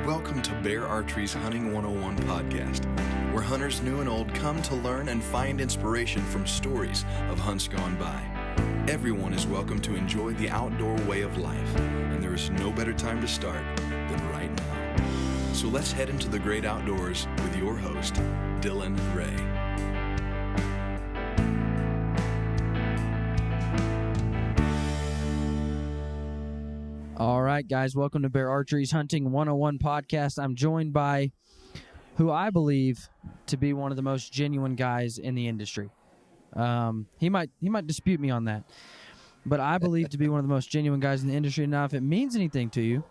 Welcome to Bear Archery's Hunting 101 podcast, where hunters new and old come to learn and find inspiration from stories of hunts gone by. Everyone is welcome to enjoy the outdoor way of life, and there is no better time to start than right now. So let's head into the great outdoors with your host, Dylan Ray. All right, guys, welcome to Bear Archery's Hunting 101 podcast. I'm joined by who I believe to be one of the most genuine guys in the industry. He might dispute me on that, but I believe to be one of the most genuine guys in the industry. Now, if it means anything to you,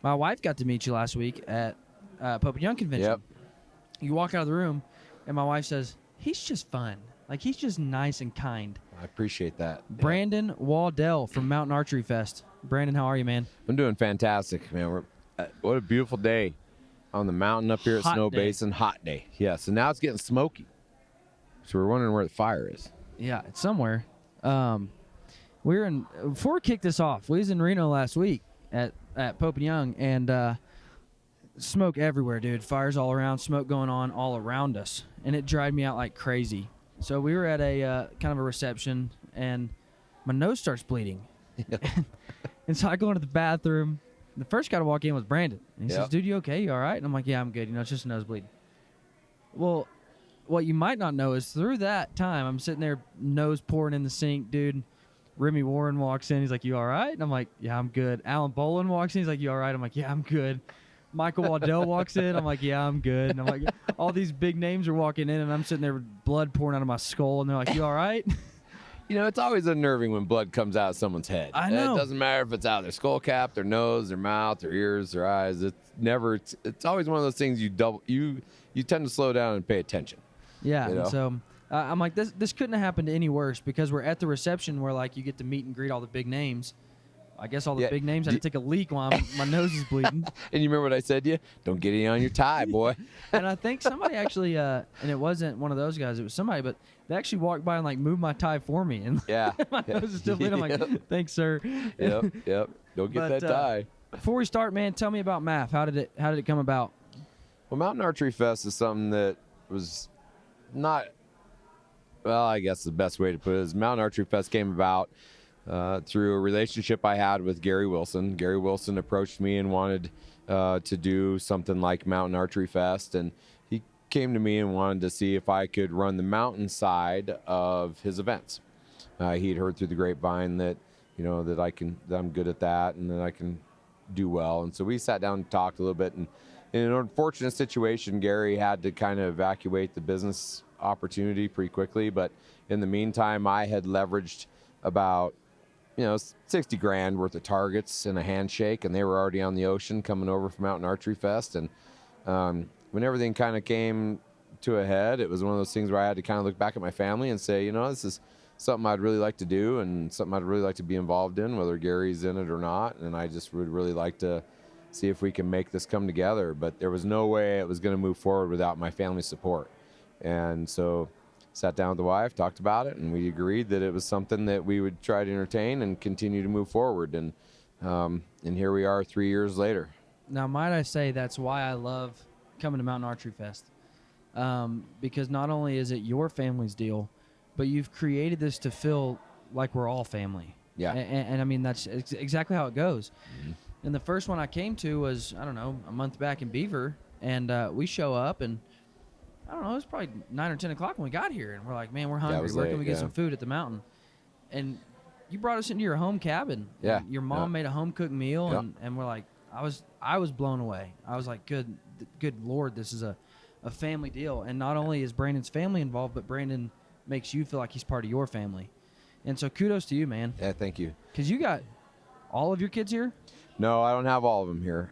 my wife got to meet you last week at Pope and Young Convention. Yep. You walk out of the room, and my wife says, he's just fun. Like, he's just nice and kind. I appreciate that. Brandon Waddell from Mountain Archery Fest. Brandon, how are you, man? I'm doing fantastic, man. What a beautiful day on the mountain up here at Snow Basin. Hot day. Yeah, so now it's getting smoky. So we're wondering where the fire is. Yeah, it's somewhere. Before we kick this off, we was in Reno last week at Pope and Young, and smoke everywhere, dude. Fires all around, smoke going on all around us, and it dried me out like crazy. So we were at a kind of a reception, and my nose starts bleeding. And so I go into the bathroom. The first guy to walk in was Brandon. And he says, dude, you okay? You all right? And I'm like, yeah, I'm good. You know, it's just a nosebleed. Well, what you might not know is through that time, I'm sitting there, nose pouring in the sink, dude. Remy Warren walks in. He's like, you all right? And I'm like, yeah, I'm good. Alan Bolin walks in. He's like, you all right? I'm like, yeah, I'm good. Michael Waddell walks in. I'm like, yeah, I'm good. And I'm like, all these big names are walking in, and I'm sitting there with blood pouring out of my skull. And they're like, you all right? You know, it's always unnerving when blood comes out of someone's head. I know. It doesn't matter if it's out of their skull cap, their nose, their mouth, their ears, their eyes. It's always one of those things you tend to slow down and pay attention. Yeah, you know? And so I'm like, this couldn't have happened any worse, because we're at the reception where, like, you get to meet and greet all the big names. I guess all the big names had to take a leak while my nose is bleeding. And you remember what I said to you? Don't get any on your tie, boy. And I think somebody actually, and it wasn't one of those guys, it was somebody, but they actually walked by and, like, moved my tie for me. And Yeah. my nose is still bleeding. I'm like, thanks, sir. Yep. Don't get that tie. Before we start, man, tell me about MAF. How did it come about? Well, Mountain Archery Fest is something that was not, well, I guess the best way to put it is Mountain Archery Fest came about through a relationship I had with Gary Wilson. Gary Wilson approached me and wanted to do something like Mountain Archery Fest, and he came to me and wanted to see if I could run the mountain side of his events. He'd heard through the grapevine that, you know, that I'm good at that and that I can do well. And so we sat down and talked a little bit, and in an unfortunate situation, Gary had to kind of evacuate the business opportunity pretty quickly. But in the meantime, I had leveraged about, you know, 60 grand worth of targets and a handshake, and they were already on the ocean coming over from Mountain Archery Fest. And when everything kind of came to a head, it was one of those things where I had to kind of look back at my family and say, you know, this is something I'd really like to do and something I'd really like to be involved in, whether Gary's in it or not. And I just would really like to see if we can make this come together. But there was no way it was going to move forward without my family's support. And so sat down with the wife, talked about it, and we agreed that it was something that we would try to entertain and continue to move forward. And here we are 3 years later. Now, might I say that's why I love coming to Mountain Archery Fest, because not only is it your family's deal, but you've created this to feel like we're all family. Yeah. And I mean, that's exactly how it goes. Mm-hmm. And the first one I came to was, I don't know, a month back in Beaver, and we show up, and I don't know, it was probably 9 or 10 o'clock when we got here, and we're like, man, we're hungry. Where can we get some food at the mountain? And you brought us into your home cabin. Yeah. Your mom made a home-cooked meal, and we're like, I was blown away. I was like, good Lord, this is a family deal. And not only is Brandon's family involved, but Brandon makes you feel like he's part of your family. And so kudos to you, man. Yeah, thank you. Because you got all of your kids here? No, I don't have all of them here.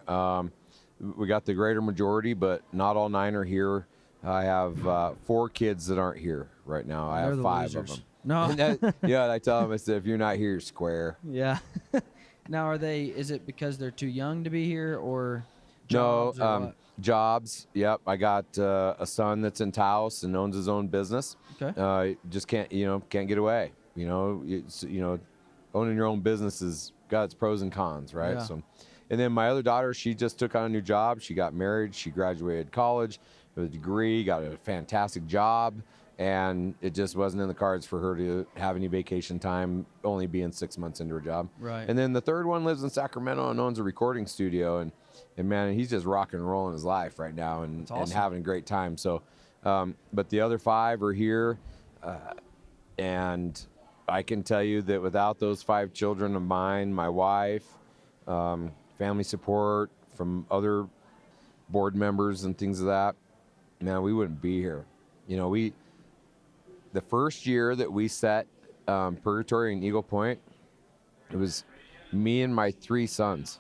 We got the greater majority, but not all 9 are here. I have 4 kids that aren't here right now. I have 5 of them. No. And I tell them, I said, if you're not here, you're square. Yeah. Now, is it because they're too young to be here, or jobs? No, jobs. Yep. I got a son that's in Taos and owns his own business. Okay. Just can't get away. Owning your own business has got its pros and cons, right? Yeah. So And then my other daughter, she just took on a new job. She got married. She graduated college with a degree, got a fantastic job. And it just wasn't in the cards for her to have any vacation time, only being 6 months into her job. Right. And then the third one lives in Sacramento and owns a recording studio. And man, he's just rocking and rolling his life right now and, That's awesome. and having a great time. So, but the other 5 are here. And I can tell you that without those 5 children of mine, my wife, family support from other board members and things of that, man, we wouldn't be here. You know, the first year that we set Purgatory and Eagle Point, it was me and my 3 sons,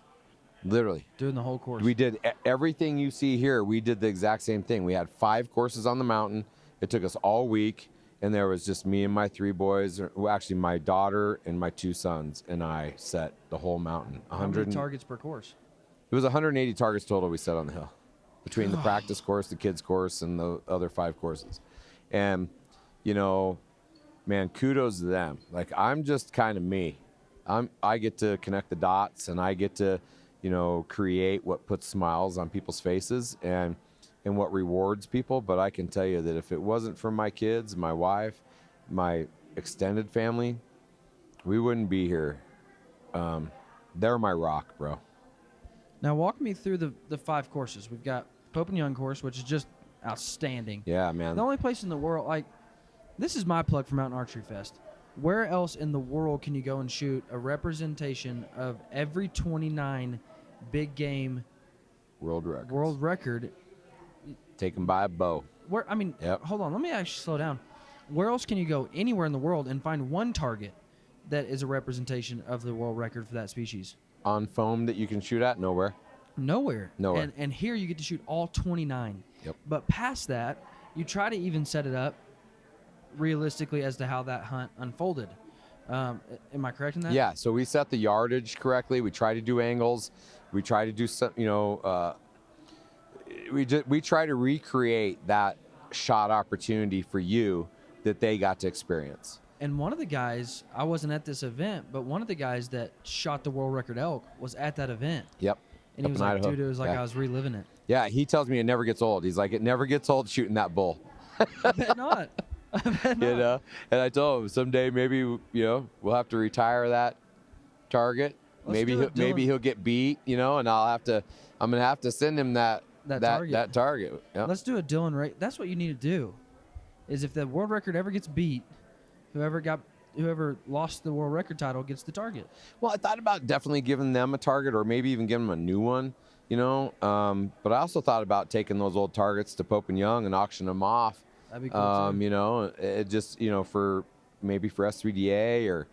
literally. Doing the whole course. We did everything you see here. We did the exact same thing. We had 5 courses on the mountain. It took us all week, and there was just me and my 3 boys, well, actually my daughter and my 2 sons, and I set the whole mountain. How many targets per course? It was 180 targets total we set on the hill between the practice course, the kids course, and the other 5 courses. And you know, man, kudos to them. Like, I'm just kind of me. I get to connect the dots, and I get to, you know, create what puts smiles on people's faces and what rewards people. But I can tell you that if it wasn't for my kids, my wife, my extended family, we wouldn't be here. They're my rock, bro. Now, walk me through the 5 courses. We've got Pope and Young course, which is just outstanding. Yeah, man. The only place in the world, like, this is my plug for Mountain Archery Fest. Where else in the world can you go and shoot a representation of every 29 big game World record. world record? Taken by a bow. Where, I mean, Yep. Hold on. Let me actually slow down. Where else can you go anywhere in the world and find one target that is a representation of the world record for that species? On foam that you can shoot at? Nowhere. Nowhere. Nowhere. And here you get to shoot all 29. Yep. But past that, you try to even set it up realistically as to how that hunt unfolded. Am I correct in that? Yeah, so we set the yardage correctly. We try to do angles. We try to do some, you know, we try to recreate that shot opportunity for you that they got to experience. And one of the guys, I wasn't at this event, but one of the guys that shot the world record elk was at that event. Yep. And he was like, dude, it was like Yeah. I was reliving it. Yeah, he tells me it never gets old. He's like, it never gets old shooting that bull. I bet not. I bet not. You know? And I told him someday maybe, you know, we'll have to retire that target. Let's Maybe do it, maybe Dylan. he'll get beat, you know, and I'm gonna have to send him that target. Yep. Let's do a Dylan rate. That's what you need to do. Is if the world record ever gets beat, whoever lost the world record title gets the target. Well, I thought about definitely giving them a target or maybe even giving them a new one, you know. But I also thought about taking those old targets to Pope and Young and auctioning them off. That'd be cool too. You know, it just, you know, for S3DA or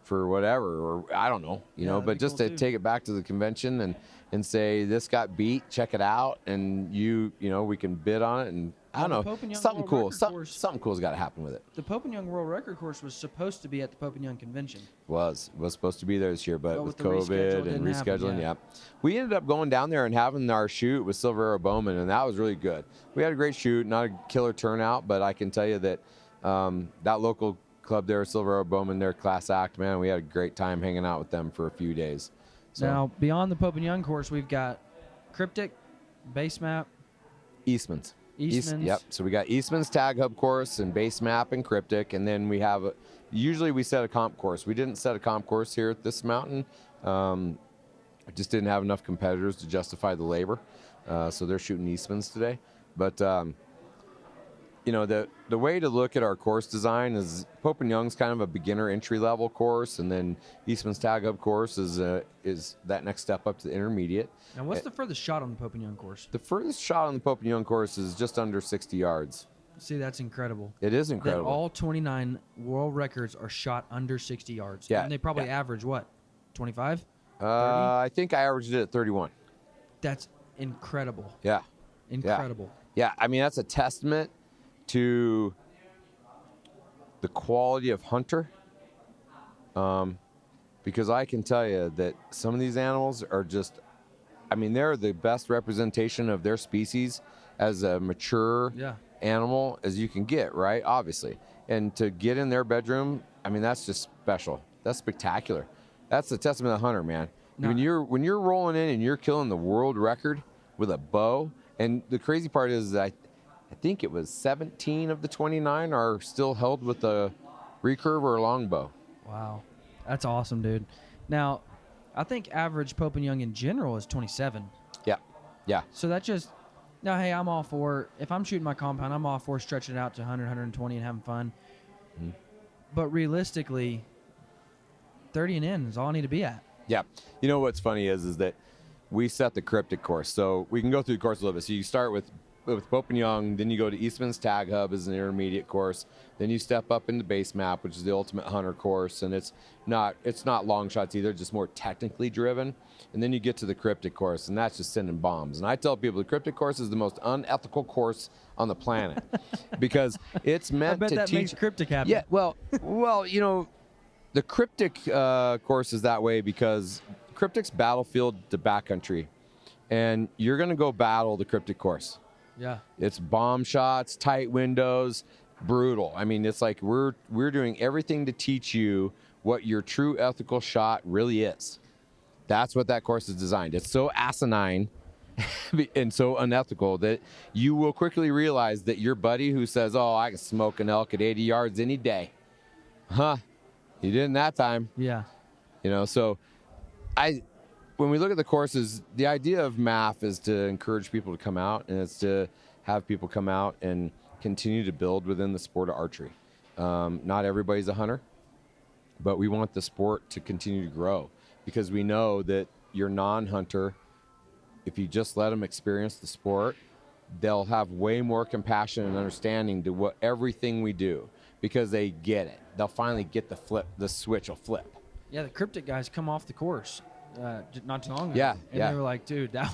for whatever, or I don't know, you know, that'd but be just cool to too. take it back to the convention and say, this got beat, check it out. And you know, we can bid on it. And I Well, don't the know, Pope and Young something World cool. Record course- Something cool's got to happen with it. The Pope and Young world record course was supposed to be at the Pope and Young convention. Was supposed to be there this year, but But with with the reschedule, COVID and didn't happen, rescheduling, yeah. we ended up going down there and having our shoot with Silver Arrow Bowman, and that was really good. We had a great shoot, not a killer turnout, but I can tell you that that local club there, Silver Arrow Bowman, their class act, man, we had a great time hanging out with them for a few days. So Now, beyond the Pope and Young course, we've got Cryptic, Base Map, Eastman's. Eastman's. Yep. So we got Eastman's Tag Hub course and Base Map and Cryptic, and then we have usually we set a comp course. We didn't set a comp course here at this mountain. I just didn't have enough competitors to justify the labor, so they're shooting Eastman's today. But you know, the way to look at our course design is Pope and Young's kind of a beginner entry level course, and then Eastman's Tag Hub course is that next step up to the intermediate. And what's the furthest shot on the Pope and Young course? The furthest shot on the Pope and Young course is just under 60 yards. See, that's incredible. It is That incredible. all 29 world records are shot under 60 yards. Yeah, And they probably yeah. average what? 25? I think I averaged it at 31. That's incredible. Yeah. Incredible. Yeah, I mean, that's a testament to the quality of hunter. Because I can tell you that some of these animals are just, I mean, they're the best representation of their species as a mature Yeah. animal as you can get, right? Obviously. And to get in their bedroom, I mean, that's just special. That's spectacular. That's the testament of the hunter, man. When you're rolling in and you're killing the world record with a bow, and the crazy part is that I think it was 17 of the 29 are still held with a recurve or a longbow. Wow. That's awesome, dude. Now, I think average Pope and Young in general is 27. Yeah. So that just, now, hey, I'm all for, if I'm shooting my compound, I'm all for stretching it out to 100, 120 and having fun. Mm-hmm. But realistically, 30 and in is all I need to be at. Yeah. You know what's funny is that we set the cryptic course. So we can go through the course a little bit. So you start with Pope and Young, then you go to Eastman's Tag Hub as an intermediate course. Then you step up into Base Map, which is the ultimate hunter course, and it's not long shots either, just more technically driven. And then you get to the cryptic course, and that's just sending bombs. And I tell people the cryptic course is the most unethical course on the planet because it's meant to teach. I bet that makes cryptic happen. Yeah, well, you know, the cryptic course is that way because cryptic's battlefield to backcountry, and you're going to go battle the cryptic course. Yeah. It's bomb shots, tight windows, brutal. I mean, it's like we're doing everything to teach you what your true ethical shot really is. That's what that course is designed. It's so asinine and so unethical that you will quickly realize that your buddy who says, "Oh, I can smoke an elk at 80 yards any day." Huh. You didn't that time. Yeah. You know, so when we look at the courses, the idea of MAF is to encourage people to come out, and it's to have people come out and continue to build within the sport of archery. Not everybody's a hunter, but we want the sport to continue to grow because we know that your non-hunter, if you just let them experience the sport, they'll have way more compassion and understanding to what everything we do because they get it. They'll finally get the switch will flip. Yeah, the cryptic guys come off the course not too long ago. Yeah, and they were like, dude, that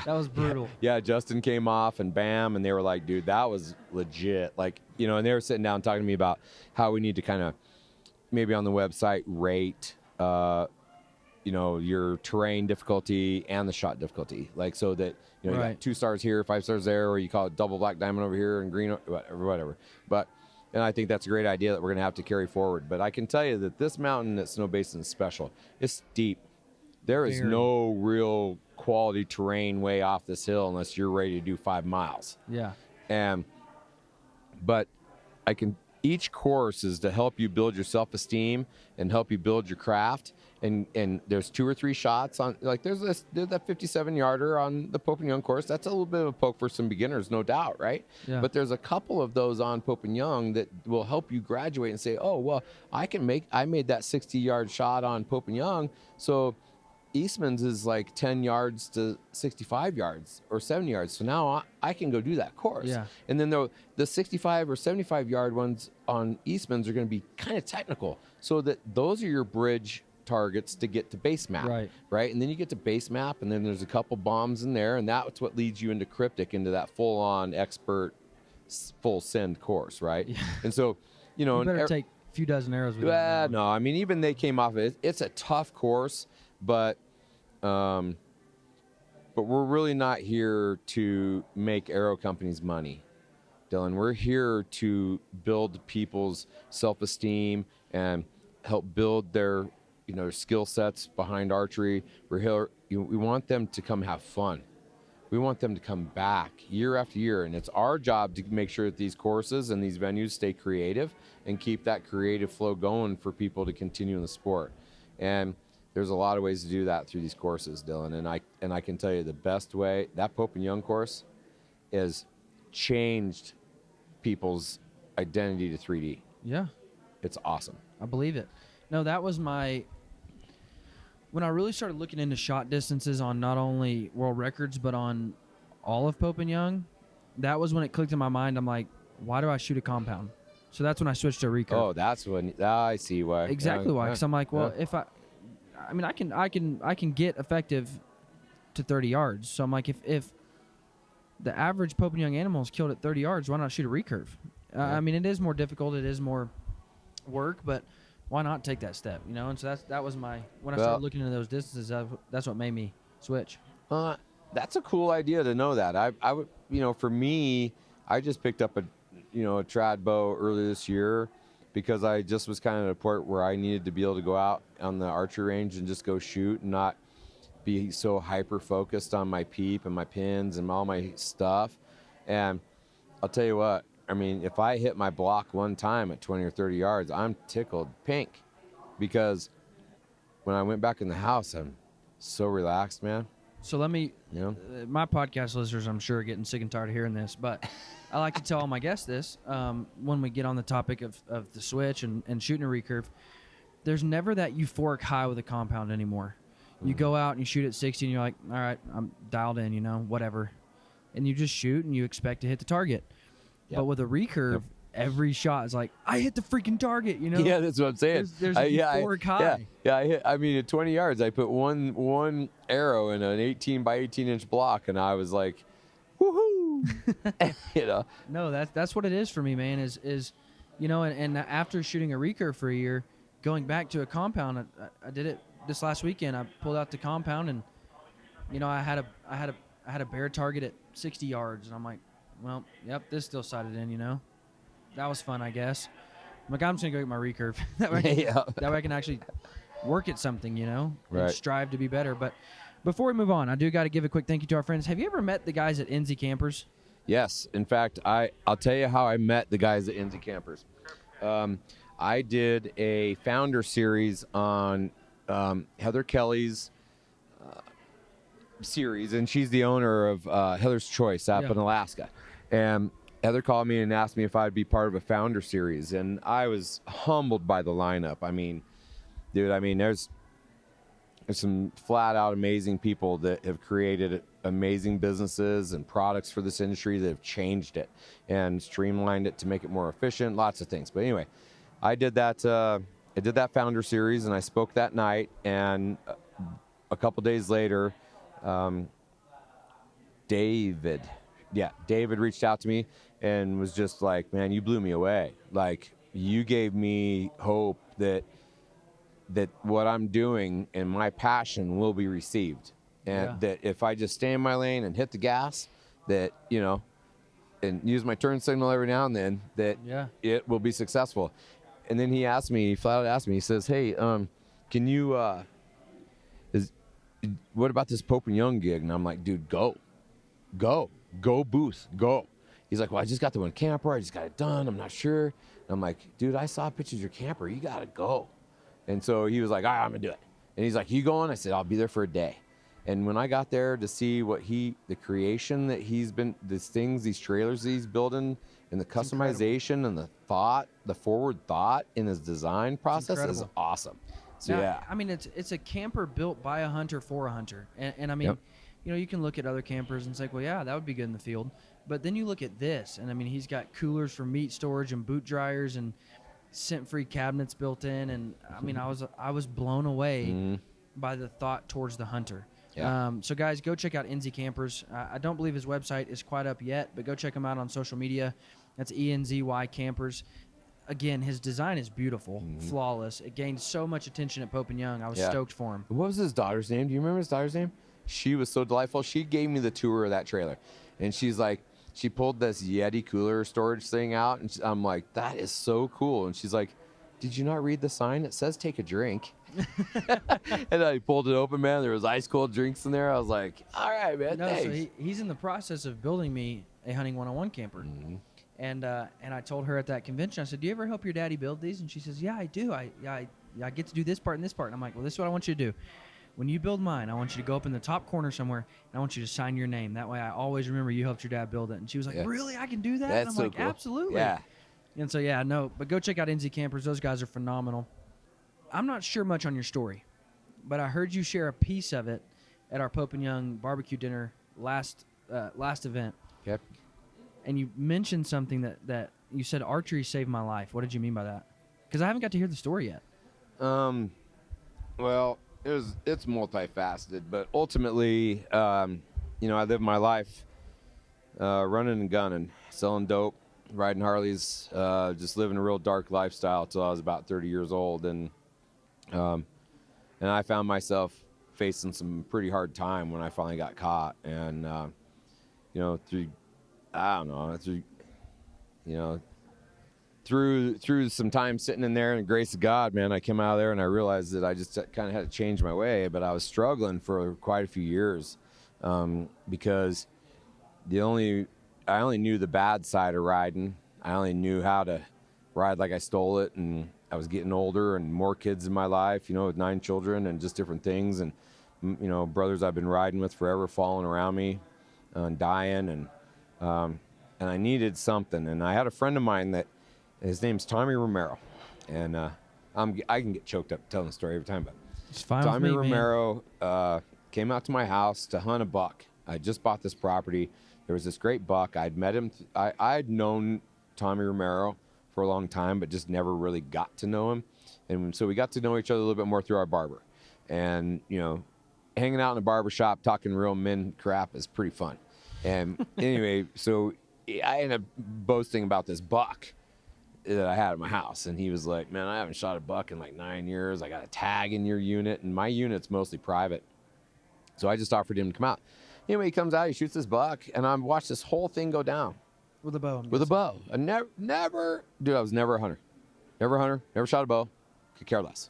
was brutal. Yeah, Justin came off and bam, and they were like, dude, that was legit. Like, you know, and they were sitting down talking to me about how we need to kind of maybe on the website rate, you know, your terrain difficulty and the shot difficulty. Like, so that, you know, you got 2 stars here, 5 stars there, or you call it double black diamond over here and green, whatever. But, and I think that's a great idea that we're going to have to carry forward. But I can tell you that this mountain at Snow Basin is special. It's steep. There is no real quality terrain way off this hill unless you're ready to do 5 miles. Yeah. But each course is to help you build your self-esteem and help you build your craft. And there's 2 or 3 shots on, like there's that 57-yarder on the Pope and Young course. That's a little bit of a poke for some beginners, no doubt, right? Yeah. But there's a couple of those on Pope and Young that will help you graduate and say, oh, well, I made that 60-yard shot on Pope and Young, so Eastman's is like 10 yards to 65 yards or 70 yards. So now I can go do that course. Yeah. And then the 65 or 75 yard ones on Eastman's are going to be kind of technical. So that those are your bridge targets to get to base map. Right. And then you get to base map, and then there's a couple bombs in there, and that's what leads you into cryptic, into that full on expert full send course. Right. Yeah. And so, you know, you better take a few dozen arrows with you. No, I mean, even they came off of it. It's a tough course. But we're really not here to make arrow companies money, Dylan. We're here to build people's self-esteem and help build their, you know, skill sets behind archery. We're here. We want them to come have fun. We want them to come back year after year, and it's our job to make sure that these courses and these venues stay creative and keep that creative flow going for people to continue in the sport. And there's a lot of ways to do that through these courses, Dylan. And I can tell you the best way, that Pope and Young course has changed people's identity to 3D. Yeah. It's awesome. I believe it. No, that was when I really started looking into shot distances on not only world records, but on all of Pope and Young, that was when it clicked in my mind. I'm like, why do I shoot a compound? So that's when I switched to recurve. Oh, that's when, I see why. Exactly why. Because I'm like, well, if I mean, I can get effective to 30 yards. So I'm like, if the average Pope and Young animal is killed at 30 yards, why not shoot a recurve? I mean, it is more difficult. It is more work, but why not take that step? You know. And so that was when I started looking into those distances. That's what made me switch. That's a cool idea to know that. I would, you know, for me, I just picked up a trad bow earlier this year, because I just was kind of at a point where I needed to be able to go out on the archery range and just go shoot and not be so hyper focused on my peep and my pins and all my stuff. And I'll tell you what, I mean, if I hit my block one time at 20 or 30 yards, I'm tickled pink, because when I went back in the house, I'm so relaxed, man. So let me, You know? my podcast listeners, I'm sure, are getting sick and tired of hearing this, but I like to tell all my guests this when we get on the topic of the switch and shooting a recurve. There's never that euphoric high with a compound anymore. You go out and you shoot at 60 and you're like, all right, I'm dialed in, you know, whatever. And you just shoot and you expect to hit the target. Yep. But with a recurve, every shot is like, I hit the freaking target, you know? Yeah, that's what I'm saying. There's a euphoric high. I mean, at 20 yards, I put one arrow in an 18 by 18 inch block, and I was like, woohoo! You know? No, that's what it is for me, man, is you know, and after shooting a recurve for a year, going back to a compound, I did it this last weekend. I pulled out the compound, and you know, I had a bear target at 60 yards, and I'm like, well, yep, this still sighted in, you know. That was fun, I guess. I'm like, I'm just gonna go get my recurve. that way I can actually work at something, you know, and Right. strive to be better. But before we move on, I do got to give a quick thank you to our friends. Have you ever met the guys at NZ Campers? Yes. In fact, I'll tell you how I met the guys at NZ Campers. I did a founder series on Heather Kelly's series, and she's the owner of Heather's Choice up in Alaska. And Heather called me and asked me if I'd be part of a founder series, and I was humbled by the lineup. I mean, dude, there's some flat out amazing people that have created amazing businesses and products for this industry that have changed it and streamlined it to make it more efficient, lots of things. But anyway, I did that founder series, and I spoke that night, and a couple days later, David reached out to me and was just like, man, you blew me away. Like, you gave me hope that what I'm doing and my passion will be received. And that if I just stay in my lane and hit the gas, that, you know, and use my turn signal every now and then, that it will be successful. And then he flat out asked me, he says, hey, can you, what about this Pope and Young gig? And I'm like, dude, go booth, go. He's like, well, I just got the one camper. I just got it done. I'm not sure. And I'm like, dude, I saw pictures of your camper. You got to go. And so he was like, all right, I'm going to do it. And he's like, you going? I said, I'll be there for a day. And when I got there to see the creation that these trailers that he's building, and the customization and the forward thought in his design process is awesome. So now, I mean, it's a camper built by a hunter for a hunter. And I mean, you know, you can look at other campers and say, well, yeah, that would be good in the field. But then you look at this, and I mean, he's got coolers for meat storage and boot dryers and scent-free cabinets built in. And I mean, I was blown away by the thought towards the hunter. Yeah. So guys, go check out NZ Campers. I don't believe his website is quite up yet, but go check him out on social media. That's ENZY Campers. Again, his design is beautiful, flawless. It gained so much attention at Pope and Young. I was stoked for him. What was his daughter's name? Do you remember his daughter's name? She was so delightful. She gave me the tour of that trailer, and she's like, she pulled this Yeti cooler storage thing out, and I'm like, that is so cool. And she's like, did you not read the sign? It says take a drink. And I pulled it open, man. There was ice cold drinks in there. I was like, all right, man. No, thanks. so he's in the process of building me a Hunting 101 camper. And I told her at that convention, I said, do you ever help your daddy build these? And she says, yeah, I do. I get to do this part and this part. And I'm like, well, this is what I want you to do. When you build mine, I want you to go up in the top corner somewhere, and I want you to sign your name. That way I always remember you helped your dad build it. And she was like, really? I can do that? That's and I'm so like, cool. Absolutely. Yeah. And so, but go check out NZ Campers. Those guys are phenomenal. I'm not sure much on your story, but I heard you share a piece of it at our Pope and Young barbecue dinner last event. Yep. And you mentioned something that you said archery saved my life. What did you mean by that? Because I haven't got to hear the story yet. Well, it's multifaceted, but ultimately, you know, I lived my life running and gunning, selling dope, riding Harleys, just living a real dark lifestyle till I was about 30 years old, and I found myself facing some pretty hard time when I finally got caught, and you know, through through some time sitting in there and the grace of God, man, I came out of there and I realized that I just kind of had to change my way. But I was struggling for quite a few years because I only knew the bad side of riding. I only knew how to ride like I stole it, and I was getting older and more kids in my life, with 9 children and just different things, and brothers I've been riding with forever falling around me and dying, and I needed something. And I had a friend of mine that his name's Tommy Romero, and I can get choked up telling the story every time, but It's fine Tommy with me, Romero came out to my house to hunt a buck. I just bought this property. There was this great buck. I'd met him. I'd known Tommy Romero for a long time, but just never really got to know him. And so we got to know each other a little bit more through our barber. And, hanging out in a barber shop, talking real men crap is pretty fun. And anyway, so I ended up boasting about this buck that I had at my house. And he was like, man, I haven't shot a buck in like 9 years. I got a tag in your unit. And my unit's mostly private. So I just offered him to come out. Anyway, he comes out, he shoots this buck, and I watched this whole thing go down. with a bow. With a bow. I was never a hunter. Never shot a bow. Could care less.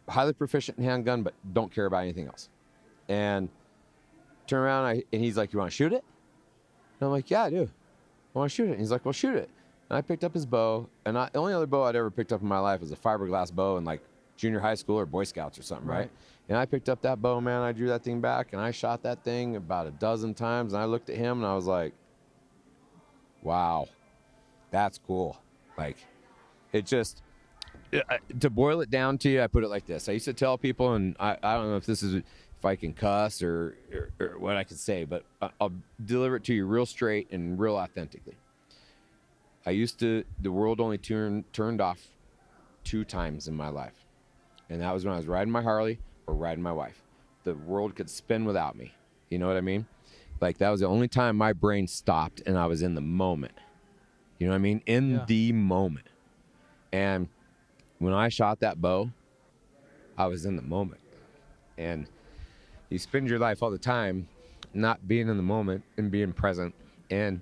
Highly proficient in handgun, but don't care about anything else. And turn around, and he's like, you want to shoot it? And I'm like, yeah, I do. I want to shoot it. And he's like, well, shoot it. And I picked up his bow, and the only other bow I'd ever picked up in my life was a fiberglass bow in like junior high school or Boy Scouts or something, right? And I picked up that bow, man. I drew that thing back, and I shot that thing about a dozen times. And I looked at him, and I was like, wow, that's cool. Like, it just, to boil it down to you, I put it like this. I used to tell people, and I don't know if I can cuss or what I can say, but I'll deliver it to you real straight and real authentically. The world only turned off 2 times in my life. And that was when I was riding my Harley or riding my wife. The world could spin without me. You know what I mean? Like, that was the only time my brain stopped and I was in the moment. You know what I mean? The moment. And when I shot that bow, I was in the moment. And you spend your life all the time not being in the moment and being present. And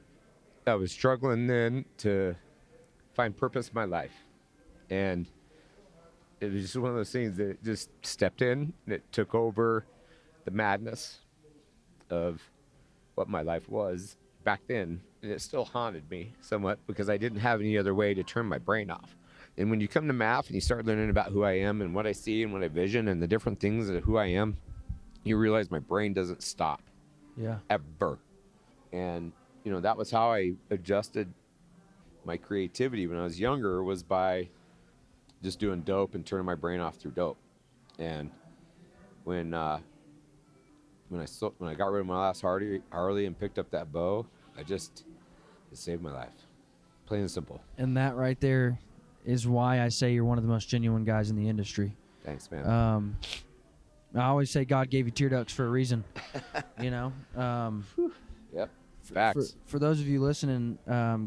I was struggling then to find purpose in my life. And it was just one of those things that just stepped in and it took over the madness of what my life was back then. And it still haunted me somewhat because I didn't have any other way to turn my brain off. And when you come to MAF and you start learning about who I am and what I see and what I vision and the different things of who I am, you realize my brain doesn't stop. Yeah. Ever. And, that was how I adjusted my creativity when I was younger, was by just doing dope and turning my brain off through dope. And when I got rid of my last Harley and picked up that bow, it saved my life. Plain and simple. And that right there is why I say you're one of the most genuine guys in the industry. Thanks, man. I always say God gave you tear ducts for a reason. Yep. Facts. For those of you listening,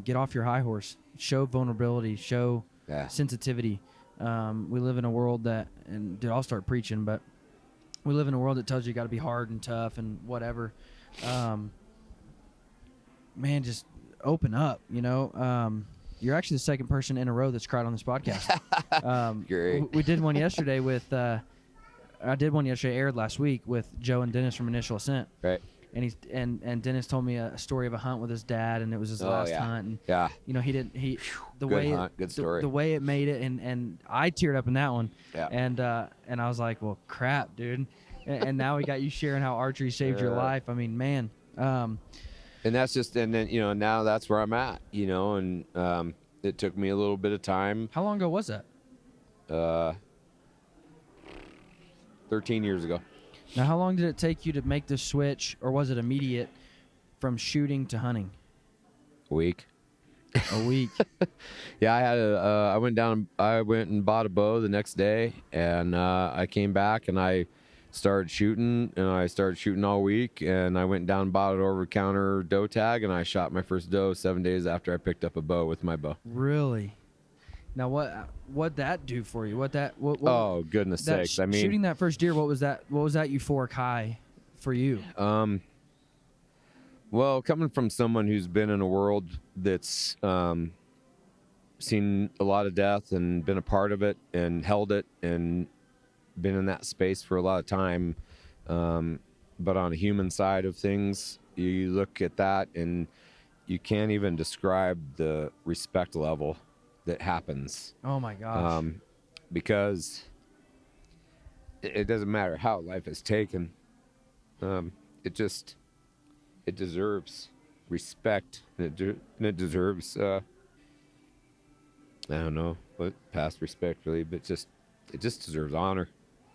get off your high horse. Show vulnerability. Show sensitivity. We live in a world I'll start preaching, but we live in a world that tells you got to be hard and tough and whatever. Man, just open up, You're actually the second person in a row that's cried on this podcast. Great. We did one yesterday aired last week with Joe and Dennis from Initial Ascent. Right. And Dennis told me a story of a hunt with his dad, and it was his last hunt. And Good story. The way it made it, and I teared up in that one. Yeah. And I was like, well, crap, dude. And now we got you sharing how archery saved your life. I mean, man. And that's just, and then now that's where I'm at. And it took me a little bit of time. How long ago was that? 13 years ago. Now, how long did it take you to make the switch, or was it immediate from shooting to hunting? A week. A week. Yeah, I went and bought a bow the next day, and I came back and I started shooting, and I started shooting all week, and I went down and bought an over-the-counter doe tag, and I shot my first doe 7 days after I picked up a bow with my bow. Really? Now, what that do for you? What oh, goodness sakes! I mean, shooting that first deer. What was that euphoric high for you? Well, coming from someone who's been in a world that's seen a lot of death and been a part of it and held it and been in that space for a lot of time. But on a human side of things, you look at that and you can't even describe the respect level that happens. Oh my gosh. Because it doesn't matter how life is taken. It deserves respect, and it deserves, I don't know what past respect really, but it just deserves honor.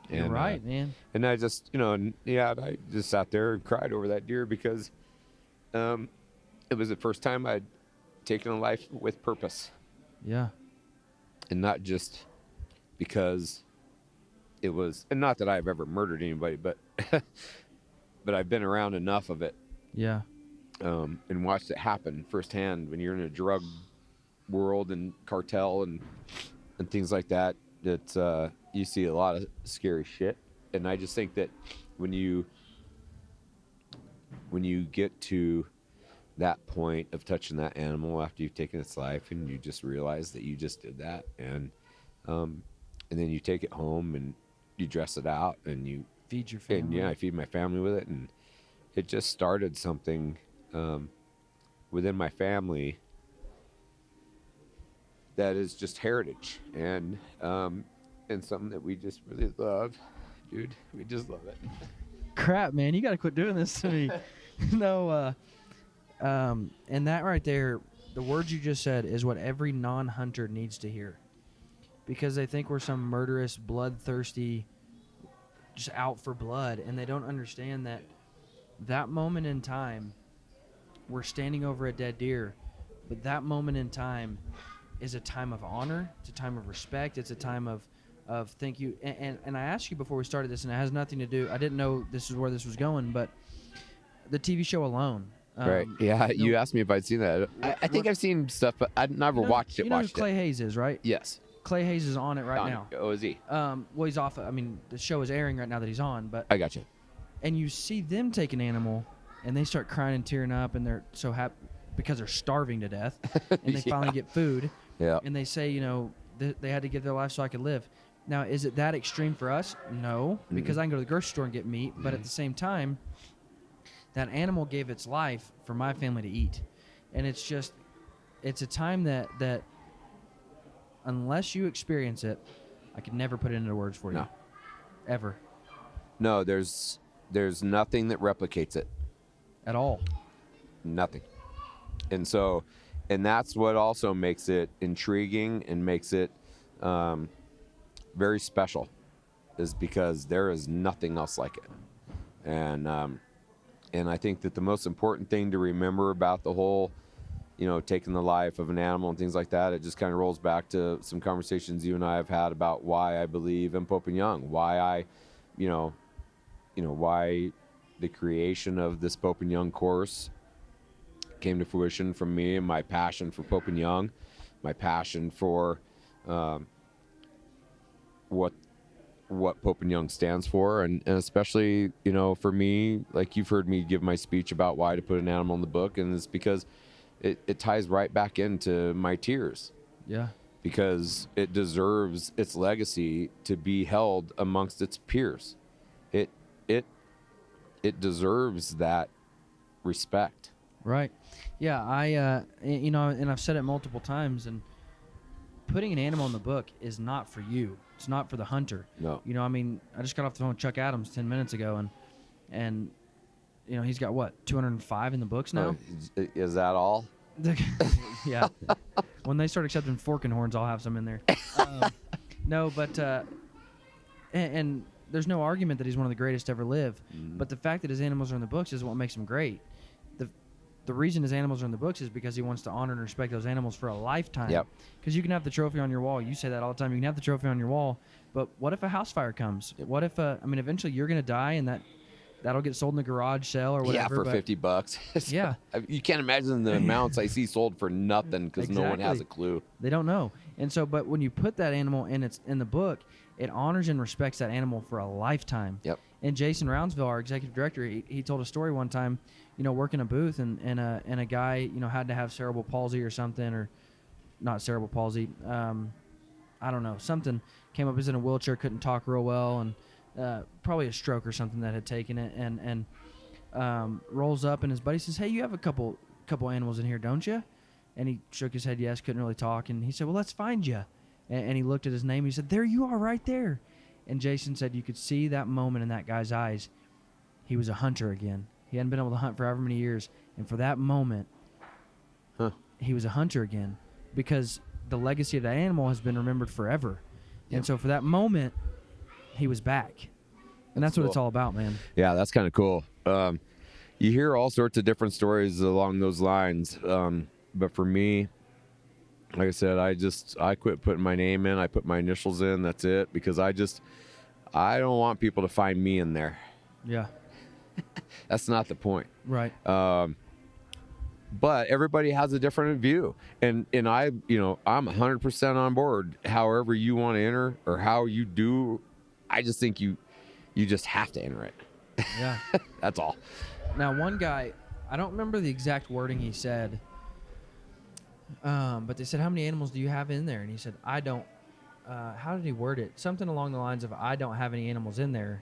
You're right, man. And I just, I just sat there and cried over that deer because it was the first time I'd taken a life with purpose. Yeah. And not just because it was, and not that I've ever murdered anybody, but but I've been around enough of it. Yeah. And watched it happen firsthand when you're in a drug world and cartel and things like that. That you see a lot of scary shit, and I just think that when you get to that point of touching that animal after you've taken its life, and you just realize that you just did that, and then you take it home and you dress it out and you feed your family. And I feed my family with it, and it just started something within my family that is just heritage and something that we just really love, dude. We just love it. Crap, man, you got to quit doing this to me. No, and that right there, the words you just said is what every non-hunter needs to hear, because they think we're some murderous, bloodthirsty, just out for blood, and they don't understand that moment in time, we're standing over a dead deer, but that moment in time is a time of honor. It's a time of respect. It's a time of thank you. And I asked you before we started this, and it has nothing to do, I didn't know this is where this was going, but the TV show Alone. Right. Yeah. You asked me if I'd seen that. I think I've seen stuff, but I've never watched it. You know who Clay Hayes is, right? Yes. Clay Hayes is on it right now. Oh, is he? Well, he's off. I mean, the show is airing right now that he's on, but I got you. And you see them take an animal, and they start crying and tearing up, and they're so happy because they're starving to death, and they finally get food. Yeah. And they say, they had to give their life so I could live. Now, is it that extreme for us? No, because I can go to the grocery store and get meat, but at the same time, that animal gave its life for my family to eat. And it's a time that unless you experience it, I could never put it into words for you. No. Ever. No, there's nothing that replicates it. At all. Nothing. And that's what also makes it intriguing and makes it very special, is because there is nothing else like it. And I think that the most important thing to remember about the whole, taking the life of an animal and things like that, it just kind of rolls back to some conversations you and I have had about why I believe in Pope and Young, why I, why the creation of this Pope and Young course came to fruition from me, and my passion for Pope and Young, my passion for what Pope and Young stands for, and especially, for me, like you've heard me give my speech about why to put an animal in the book, and it's because it ties right back into my tears. Yeah. Because it deserves its legacy to be held amongst its peers. It deserves that respect. Right. Yeah, and I've said it multiple times, and putting an animal in the book is not for you. It's not for the hunter. No. I just got off the phone with Chuck Adams 10 minutes ago, and he's got, what, 205 in the books now? Is that all? Yeah. When they start accepting fork and horns, I'll have some in there. No, but and there's no argument that he's one of the greatest to ever live. Mm-hmm. But the fact that his animals are in the books is what makes him great. The reason his animals are in the books is because he wants to honor and respect those animals for a lifetime. Yep. Because you can have the trophy on your wall. You say that all the time. You can have the trophy on your wall, but what if a house fire comes? Yep. What if eventually you're going to die, and that'll get sold in the garage sale or whatever. Yeah, for $50. Yeah. You can't imagine the amounts I see sold for nothing because no one has a clue. They don't know. And so, but when you put that animal in the book, it honors and respects that animal for a lifetime. Yep. And Jason Roundsville, our executive director, he told a story one time, working a booth, and a guy, had to have cerebral palsy or something, or, not cerebral palsy. I don't know, something came up. He was in a wheelchair, couldn't talk real well, and probably a stroke or something that had taken it. And rolls up, and his buddy says, "Hey, you have a couple animals in here, don't you?" And he shook his head, yes, couldn't really talk. And he said, "Well, let's find you." And he looked at his name. He said, "There you are, right there." And Jason said you could see that moment in that guy's eyes. He was a hunter again. He hadn't been able to hunt for however many years. And for that moment, he was a hunter again, because the legacy of that animal has been remembered forever. Yep. And so for that moment, he was back. And that's what it's all about, man. Yeah, that's kind of cool. You hear all sorts of different stories along those lines. But for me, like I said, I quit putting my name in. I put my initials in. That's it. Because I don't want people to find me in there. Yeah. That's not the point. Right. But everybody has a different view. And I'm 100% on board. However you want to enter or how you do, I just think you just have to enter it. Yeah. That's all. Now, one guy, I don't remember the exact wording he said, but they said, "How many animals do you have in there?" And he said, "I don't." How did he word it? Something along the lines of, "I don't have any animals in there,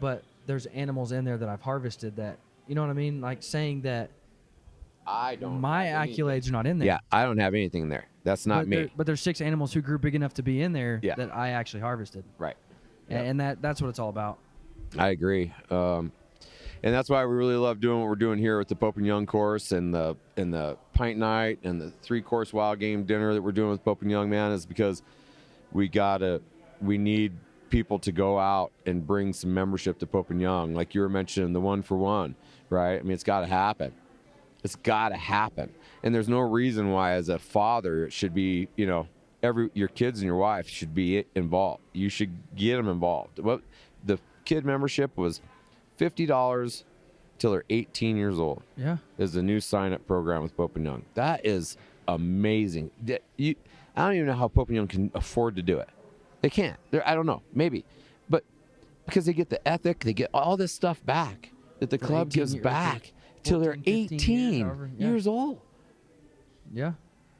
but there's animals in there that I've harvested that," you know what I mean? Like saying that my accolades are not in there. Yeah, I don't have anything in there. That's not me. But there's 6 animals who grew big enough to be in there that I actually harvested. Right. Yep. And that's what it's all about. I agree. And that's why we really love doing what we're doing here with the Pope and Young course and the pint night and the 3-course wild game dinner that we're doing with Pope and Young, man, is because we need people to go out and bring some membership to Pope and Young. Like you were mentioning, the 1-for-1, right? I mean, it's got to happen. It's got to happen. And there's no reason why, as a father, it should be, your kids and your wife should be involved. You should get them involved. The kid membership was $50 till they're 18 years old. Yeah. Is the new sign-up program with Pope and Young. That is amazing. I don't even know how Pope and Young can afford to do it. They can't. I don't know. Maybe. But because they get the ethic, they get all this stuff back that the club gives back till they're 18 years old. Yeah.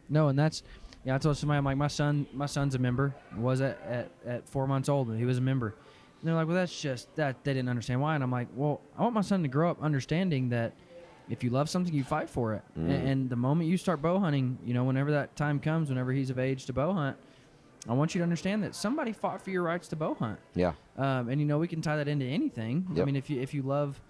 No, and that's, I told somebody, I'm like, my son's a member. Was at 4 months old, and he was a member. And they're like, well, that's just, that they didn't understand why. And I'm like, well, I want my son to grow up understanding that if you love something, you fight for it. And the moment you start bow hunting, whenever that time comes, whenever he's of age to bow hunt, I want you to understand that somebody fought for your rights to bow hunt. Yeah. And we can tie that into anything. Yep. I mean, if you love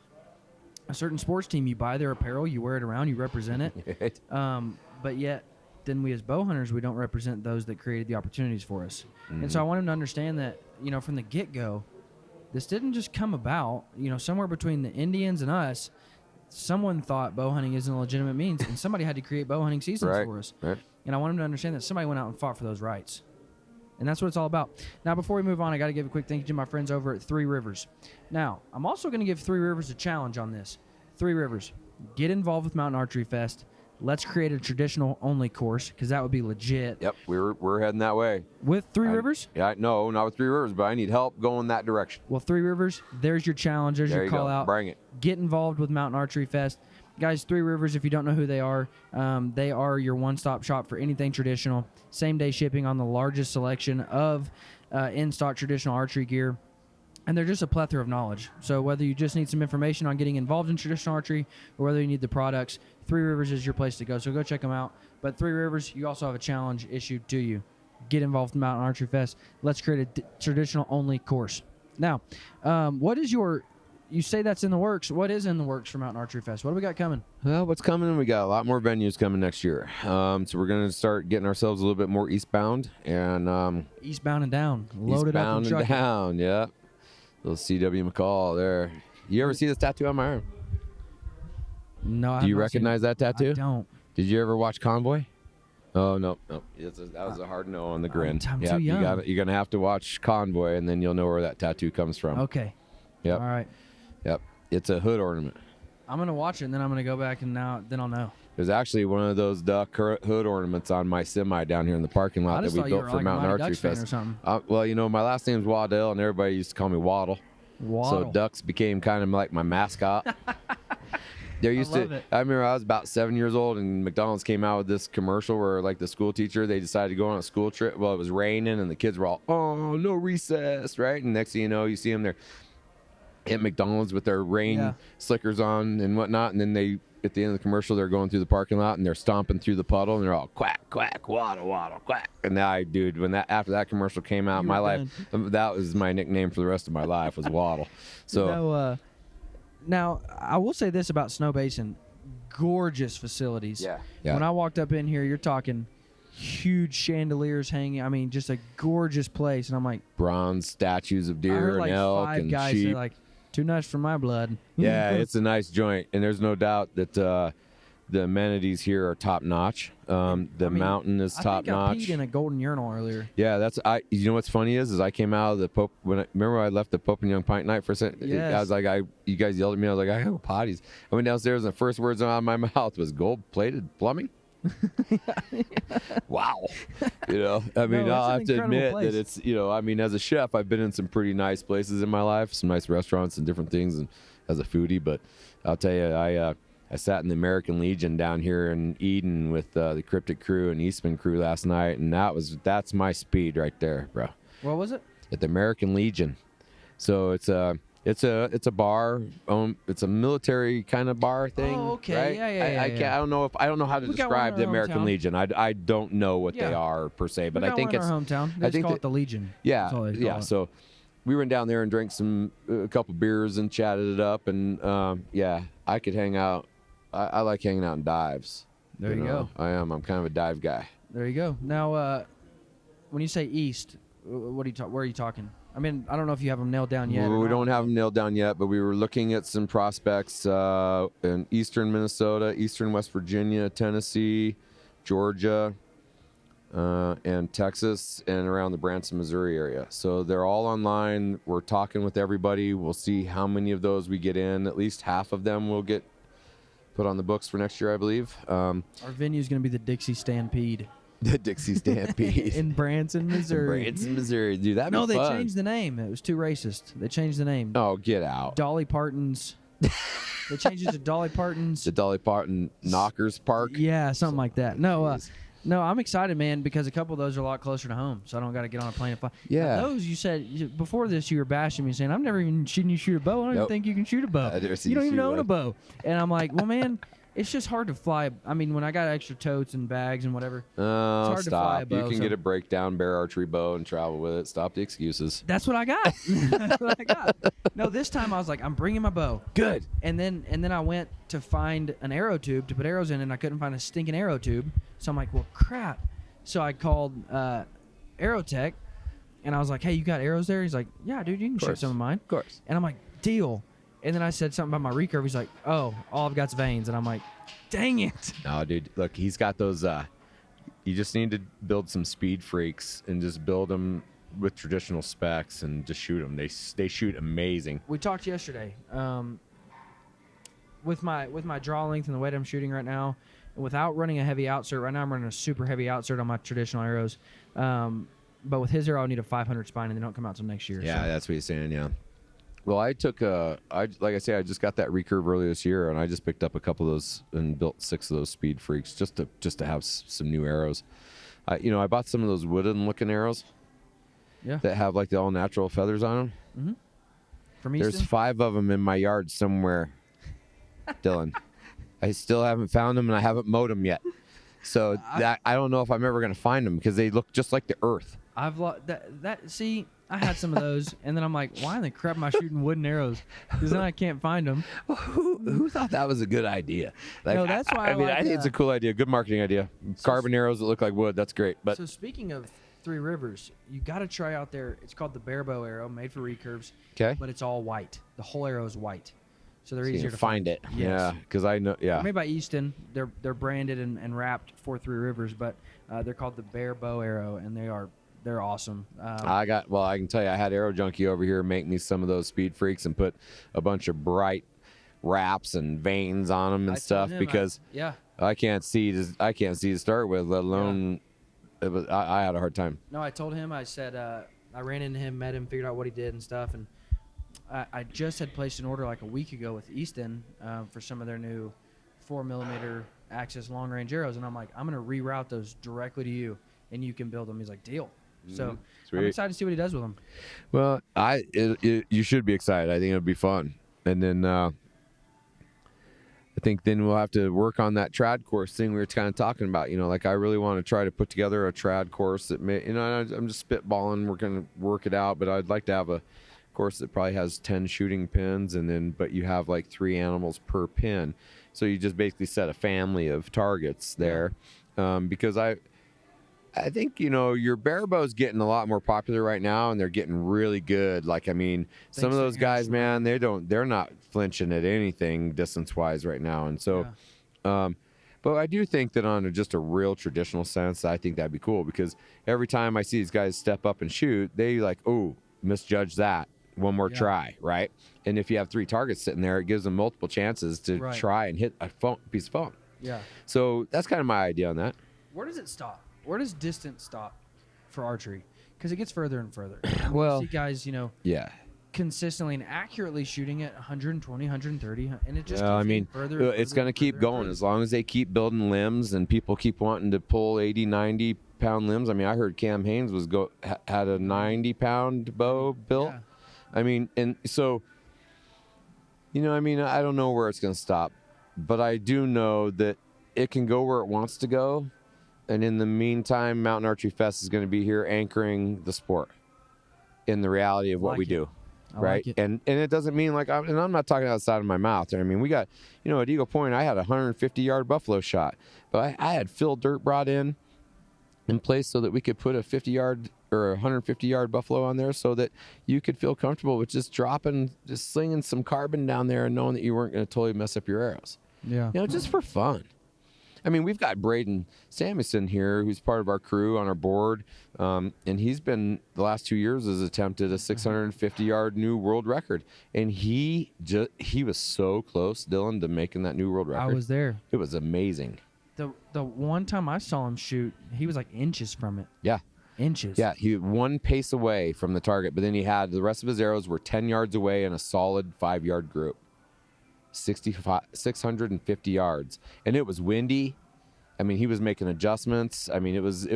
a certain sports team, you buy their apparel, you wear it around, you represent it. But yet, then we as bow hunters, we don't represent those that created the opportunities for us. And so I want him to understand that, from the get-go, this didn't just come about, somewhere between the Indians and us, someone thought bow hunting isn't a legitimate means, and somebody had to create bow hunting seasons for us. Right. And I want him to understand that somebody went out and fought for those rights. And that's what it's all about. Now, before we move on, I got to give a quick thank you to my friends over at 3 Rivers. Now, I'm also going to give 3 Rivers a challenge on this. 3 Rivers, get involved with Mountain Archery Fest. Let's create a traditional only course, because that would be legit. Yep, we're heading that way. With 3 Rivers? Yeah, no, not with 3 Rivers, but I need help going that direction. Well, 3 Rivers, there's your challenge. There's your call out. Bring it. Get involved with Mountain Archery Fest. Guys, 3 Rivers, if you don't know who they are your one-stop shop for anything traditional. Same-day shipping on the largest selection of in-stock traditional archery gear. And they're just a plethora of knowledge. So whether you just need some information on getting involved in traditional archery or whether you need the products, 3 Rivers is your place to go. So go check them out. But 3 Rivers, you also have a challenge issued to you. Get involved in Mountain Archery Fest. Let's create a traditional only course. Now, what is you say that's in the works. What is in the works for Mountain Archery Fest? What do we got coming? Well, what's coming? We got a lot more venues coming next year. So we're going to start getting ourselves a little bit more eastbound. And eastbound and down. Loaded up and trucking. Eastbound and down, yeah. Little C.W. McCall there. You ever see this tattoo on my arm? No, Do you recognize that tattoo? I don't. Did you ever watch Convoy? Oh, no. That was a hard no on the grin. I'm too young. You're going to have to watch Convoy, and then you'll know where that tattoo comes from. Okay. Yep. All right. Yep. It's a hood ornament. I'm going to watch it, and then I'm going to go back, and then I'll know. There's actually one of those duck hood ornaments on my semi down here in the parking lot that we built for Mountain Archery Fest. Well, my last name's Waddell, and everybody used to call me Waddle. Waddle. So ducks became kind of like my mascot. There used love to. it. I remember I was about 7 years old, and McDonald's came out with this commercial where, like, the school teacher, they decided to go on a school trip. Well, it was raining, and the kids were all, "Oh, no recess," right? And next thing you know, you see them there at McDonald's with their rain slickers on and whatnot, and then they, at the end of the commercial, they're going through the parking lot and they're stomping through the puddle, and they're all quack, quack, waddle, waddle, quack. And dude, when after that commercial came out, my life, that was my nickname for the rest of my life, was Waddle. So. Now, I will say this about Snow Basin. Gorgeous facilities. Yeah. When I walked up in here, you're talking huge chandeliers hanging. I mean, just a gorgeous place. And I'm like, bronze statues of I deer heard and like elk 5 and guys sheep. say like, too nice for my blood. Yeah, it's a nice joint, and there's no doubt that the amenities here are top notch. Mountain is top notch. I peed in a golden urinal earlier. Yeah, you know what's funny is I came out of the Pope remember I left the Pope and Young Pint Night for a second. Yes. I was like, you guys yelled at me. I was like, I gotta go potties. I went downstairs, and the first words out of my mouth was gold-plated plumbing. Wow. I mean, No, I'll have to admit place. that it's, I mean, as a chef, I've been in some pretty nice places in my life, some nice restaurants and different things, and as a foodie. But I'll tell you, I sat in the American Legion down here in Eden with the Cryptic crew and Eastman crew last night, and that's my speed right there, bro. What was it? At the American Legion. So it's a bar. It's a military kind of bar thing. Oh, okay. Right? Yeah. I don't know how to We got one describe in the our American hometown. Legion. I don't know what they Yeah. are per se, but We I got think one in it's our hometown. They I just think call that- it the Legion. That's all they call it. So we went down there and drank a couple beers and chatted it up, and I could hang out. I like hanging out in dives. There you go. I'm kind of a dive guy. There you go. Now, when you say east, where are you talking? I mean, I don't know if you have them nailed down yet. We don't have them nailed down yet, but we were looking at some prospects in eastern Minnesota, eastern West Virginia, Tennessee, Georgia, and Texas, and around the Branson, Missouri area. So they're all online. We're talking with everybody. We'll see how many of those we get in. At least half of them will get put on the books for next year, I believe. Our venue is going to be the Dixie Stampede. The Dixie Stampede. in Branson, Missouri. Branson, Missouri. Dude, that'd be fun. No, they changed the name. It was too racist. They changed the name. Oh, get out. Dolly Parton's. They changed it to Dolly Parton's. The Dolly Parton Knockers Park. Yeah, something like that. No, Jeez. no, I'm excited, man, because a couple of those are a lot closer to home, so I don't got to get on a plane and fly. Yeah. Now, those you said before this, you were bashing me, saying I've never even seen you shoot a bow. I don't even Nope. think you can shoot a bow. I've never seen You don't you even shoot own one. a bow. And I'm like, well, man, it's just hard to fly. I mean, when I got extra totes and bags and whatever, Oh, hard to fly a stop. bow, You can so- get a breakdown bear archery bow and travel with it. Stop the excuses. that's what I got. That's what I got. No, this time I was like, I'm bringing my bow. Good. And then I went to find an arrow tube to put arrows in, and I couldn't find a stinking arrow tube. So I'm like, well, crap. So I called Aerotech, and I was like, hey, you got arrows there? He's like, yeah, dude, you can shoot course. some of mine. Of course. And I'm like, deal. And then I said something about my recurve. He's like, oh, all I've got's veins. And I'm like, dang it. No, dude. Look, he's got those. You just need to build some speed freaks and just build them with traditional specs and just shoot them. They shoot amazing. We talked yesterday. With my draw length and the weight I'm shooting right now, without running a heavy outsert, right now I'm running a super heavy outsert on my traditional arrows. But with his arrow, I'll need a 500 spine, and they don't come out till next year. Yeah, so. that's what he's saying. Yeah. Well, I took like I say, I just got that recurve earlier this year, and I just picked up a couple of those and built 6 of those speed freaks just to have some new arrows. I bought some of those wooden looking arrows. Yeah. That have like the all natural feathers on them. From Easton? There's 5 of them in my yard somewhere, Dylan. I still haven't found them, and I haven't mowed them yet. So I don't know if I'm ever going to find them because they look just like the earth. I've see, I had some of those, and then I'm like, why in the crap am I shooting wooden arrows? Because then I can't find them. Well, who thought that was a good idea? Like, No, that's why I mean, like, I think it's a cool idea, good marketing idea. Carbon arrows that look like wood, that's great. But So speaking of Three Rivers, you got to try out there. It's called the Bear Bow arrow, made for recurves, okay, but it's all white. The whole arrow is white, so they're so you easier can to find it. Yes. Yeah, because I know. Yeah, Made by Easton. They're branded and wrapped for Three Rivers, but they're called the Bear Bow arrow, and they're awesome. I can tell you, I had Arrow Junkie over here make me some of those speed freaks and put a bunch of bright wraps and veins on them and I told stuff him, because yeah. I can't see to start with, let alone. I had a hard time. No, I told him. I said I ran into him, met him, figured out what he did and stuff, and I just had placed an order like a week ago with Easton for some of their new 4mm Axis long range arrows, and I'm like, I'm gonna reroute those directly to you, and you can build them. He's like, deal. So Sweet. I'm excited to see what he does with them. Well, you should be excited. I think it'll be fun. And then I think then we'll have to work on that trad course thing we were kind of talking about. Like I really want to try to put together a trad course that may, I'm just spitballing. We're going to work it out, but I'd like to have a course that probably has 10 shooting pins, but you have like 3 animals per pin. So you just basically set a family of targets there. Because I think, your barebows getting a lot more popular right now, and they're getting really good. Like, I mean, some of those guys, man, they're not flinching at anything distance-wise right now. And so, but I do think that on just a real traditional sense, I think that'd be cool, because every time I see these guys step up and shoot, they like, oh, misjudge that. One more try, right? And if you have 3 targets sitting there, it gives them multiple chances to try and hit a piece of foam. Yeah. So that's kind of my idea on that. Where does it stop? Where does distance stop for archery? Because it gets further and further. Well, you see guys, consistently and accurately shooting at 120, 130, and it just keeps further. It's going to keep going as long as they keep building limbs and people keep wanting to pull 80, 90 pound limbs. I mean, I heard Cam Haynes had a 90 pound bow built. Yeah. I mean, and so, I don't know where it's going to stop, but I do know that it can go where it wants to go. And in the meantime, Mountain Archery Fest is going to be here anchoring the sport in the reality of what we do. Right. Like it. And it doesn't mean like, I'm not talking outside of my mouth. I mean, we got, at Eagle Point, I had a 150-yard buffalo shot, but I had Phil Dirt brought in place so that we could put a 50-yard or 150-yard buffalo on there, so that you could feel comfortable with just slinging some carbon down there and knowing that you weren't going to totally mess up your arrows. Yeah. Just for fun. I mean, we've got Braden Samuelson here, who's part of our crew on our board, and he's been, the last 2 years, has attempted a 650-yard new world record, and he was so close, Dylan, to making that new world record. I was there. It was amazing. The one time I saw him shoot, he was like inches from it. Yeah. Inches. Yeah, he 1 pace away from the target, but then he had the rest of his arrows were 10 yards away in a solid 5-yard group. 650 yards, and it was windy. I mean, he was making adjustments. I mean, it was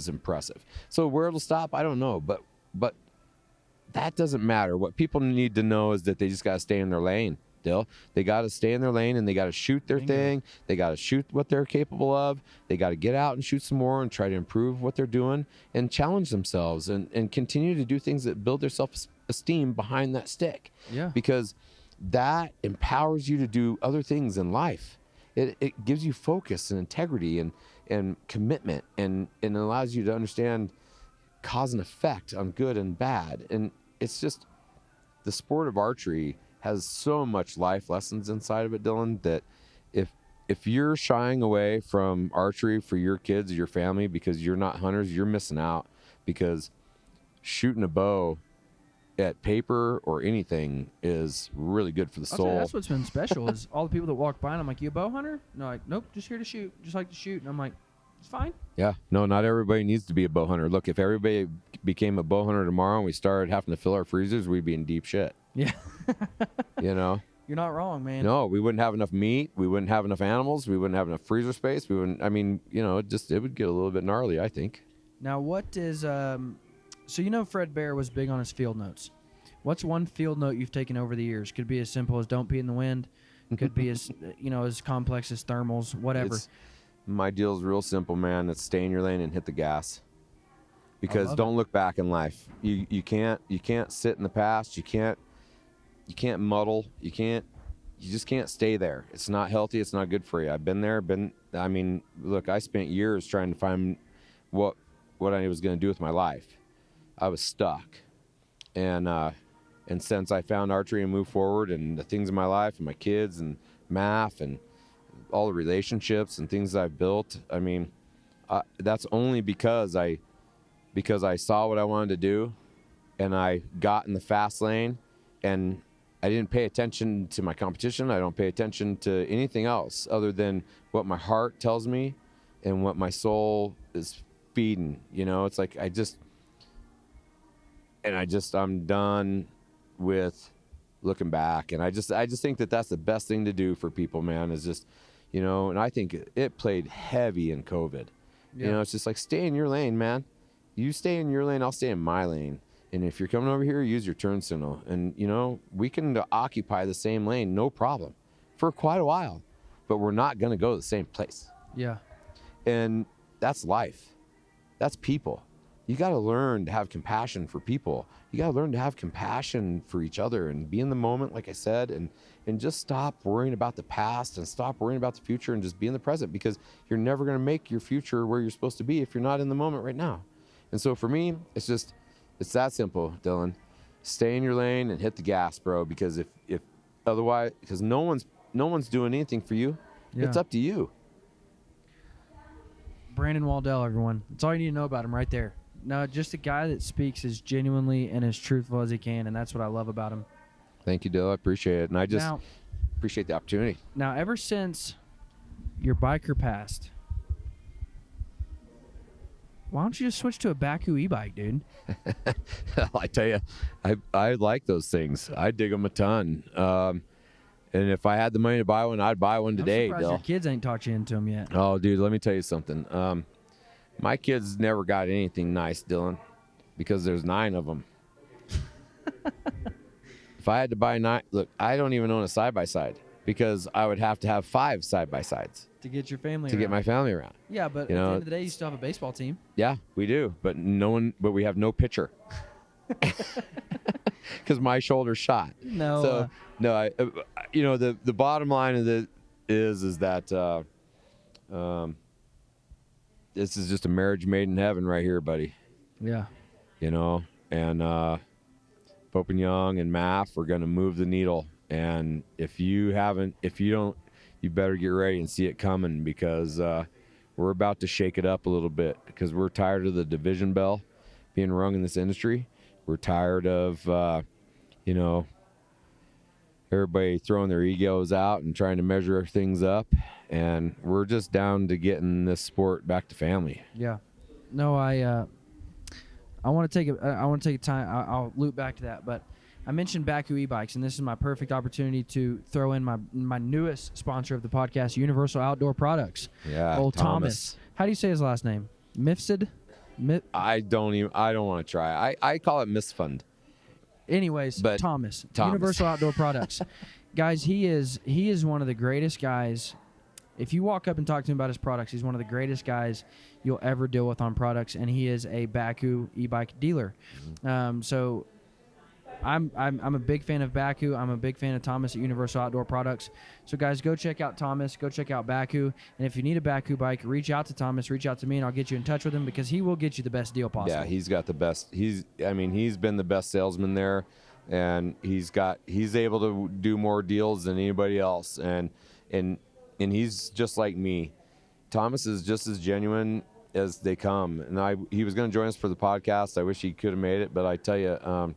impressive. So where it'll stop, I don't know, but that doesn't matter. What people need to know is that they just got to stay in their lane. They got to stay in their lane, and they got to shoot their thing. They got to shoot what they're capable of. They got to get out and shoot some more and try to improve what they're doing and challenge themselves and continue to do things that build their self-esteem behind that stick. Yeah. Because that empowers you to do other things in life. It gives you focus and integrity and commitment, and it allows you to understand cause and effect on good and bad. And it's just, the sport of archery has so much life lessons inside of it, Dylan, that if you're shying away from archery for your kids or your family because you're not hunters, you're missing out, because shooting a bow at paper or anything is really good for the soul. That's what's been special is all the people that walk by and I'm like, you a bow hunter? And they're like, nope, just here to shoot, just like to shoot. And I'm like, it's fine. Yeah, no, not everybody needs to be a bow hunter. Look, if everybody became a bow hunter tomorrow and we started having to fill our freezers, we'd be in deep shit. Yeah. You're not wrong, man. No, we wouldn't have enough meat. We wouldn't have enough animals. We wouldn't have enough freezer space. We wouldn't, it would get a little bit gnarly, I think. Now, what is, so Fred Bear was big on his field notes. What's one field note you've taken over the years? Could be as simple as don't pee in the wind. Could be as, as complex as thermals, whatever. My deal is real simple, man. It's stay in your lane and hit the gas. Because don't look back in life. You can't sit in the past. You can't muddle. You just can't stay there. It's not healthy. It's not good for you. I've been there. Look, I spent years trying to find what I was going to do with my life. I was stuck. And since I found archery and moved forward, and the things in my life and my kids and math and all the relationships and things I've built, that's only because I saw what I wanted to do, and I got in the fast lane, and I didn't pay attention to my competition. I don't pay attention to anything else other than what my heart tells me and what my soul is feeding. It's like I'm done with looking back. And I just think that that's the best thing to do for people, man, is just, you know, and I think it played heavy in COVID. Yeah. You know, it's just like, stay in your lane, man. You stay in your lane, I'll stay in my lane. And if you're coming over here, use your turn signal. And, you know, we can occupy the same lane, no problem, for quite a while. But we're not going to go to the same place. Yeah. And that's life. That's people. You got to learn to have compassion for people. You got to learn to have compassion for each other and be in the moment, like I said, and just stop worrying about the past and stop worrying about the future and just be in the present, because you're never going to make your future where you're supposed to be if you're not in the moment right now. And so for me, it's that simple, Dylan. Stay in your lane and hit the gas, bro, because if otherwise, because no one's doing anything for you. Yeah. It's up to you. Brandon Waddell, everyone. That's all you need to know about him right there. No, just a guy that speaks as genuinely and as truthful as he can, and that's what I love about him. Thank you, Dylan. I appreciate it. And I just Now, appreciate the opportunity. Now, ever since your biker passed, why don't you just switch to a Baku e-bike, dude? I tell you, I like those things. I dig them a ton. And if I had the money to buy one, I'd buy one today. I'm surprised your kids ain't taught you into them yet. Oh, dude, let me tell you something. My kids never got anything nice, Dylan, because there's 9 of them. If I had to buy 9, look, I don't even own a side-by-side because I would have to have 5 side-by-sides To get your family to around. get my family around. Yeah, but at the end of the day, you still have a baseball team. Yeah, we do, but we have no pitcher because my shoulder's shot. No. So no, you know, the bottom line of it is that this is just a marriage made in heaven right here, buddy. Yeah. You know, and Pope and Young and MAF are going to move the needle. And if you don't, you better get ready and see it coming, because we're about to shake it up a little bit, because we're tired of the division bell being rung in this industry. We're tired of, you know, everybody throwing their egos out and trying to measure things up. And we're just down to getting this sport back to family. Yeah. No, I want to take time. I'll loop back to that, but I mentioned Baku e-bikes, and this is my perfect opportunity to throw in my newest sponsor of the podcast, Universal Outdoor Products. Yeah, Old Thomas. How do you say his last name? Mifsud? I don't want to try. I call it misfund. Anyways, But Thomas. Universal Outdoor Products. Guys, he is one of the greatest guys. If you walk up and talk to him about his products, he's one of the greatest guys you'll ever deal with on products, and he is a Baku e-bike dealer. So I'm a big fan of Baku. I'm a big fan of Thomas at Universal Outdoor Products. So guys, go check out Thomas. Go check out Baku. And if you need a Baku bike, reach out to Thomas. Reach out to me, and I'll get you in touch with him, because he will get you the best deal possible. Yeah, he's got the best. He's been the best salesman there, and he's able to do more deals than anybody else. And he's just like me. Thomas is just as genuine as they come. And he was going to join us for the podcast. I wish he could have made it, but I tell you,